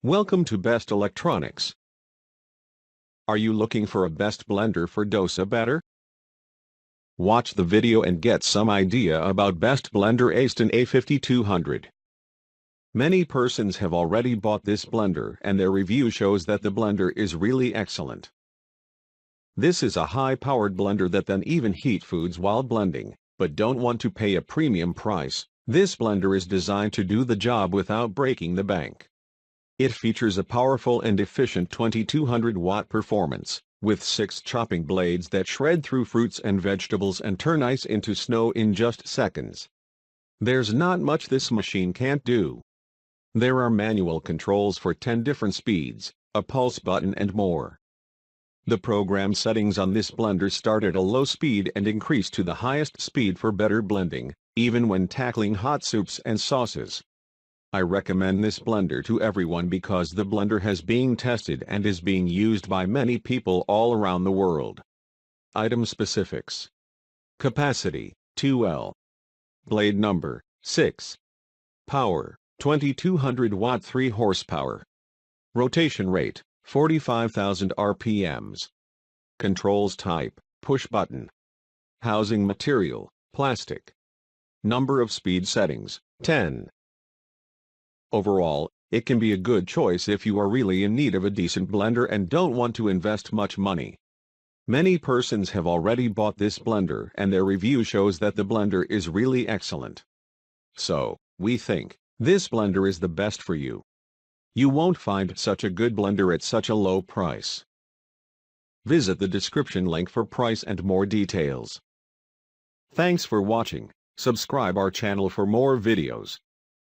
Welcome to Best Electronics. Are you looking for a best blender for Dosa batter? Watch the video and get some idea about best blender Aston A5200. Many persons have already bought this blender and their review shows that the blender is really excellent. This is a high-powered blender that can even heat foods while blending, but don't want to pay a premium price. This blender is designed to do the job without breaking the bank. It features a powerful and efficient 2200-watt performance, with 6 chopping blades that shred through fruits and vegetables and turn ice into snow in just seconds. There's not much this machine can't do. There are manual controls for 10 different speeds, a pulse button and more. The program settings on this blender start at a low speed and increase to the highest speed for better blending, even when tackling hot soups and sauces. I recommend this blender to everyone because the blender has been tested and is being used by many people all around the world. Item specifics. Capacity, 2L. Blade number, 6. Power, 2200 watt 3 horsepower. Rotation rate, 45,000 RPMs. Controls type, push button. Housing material, plastic. Number of speed settings, 10. Overall, it can be a good choice if you are really in need of a decent blender and don't want to invest much money. Many persons have already bought this blender and their review shows that the blender is really excellent. So, we think this blender is the best for you. You won't find such a good blender at such a low price. Visit the description link for price and more details. Thanks for watching. Subscribe our channel for more videos.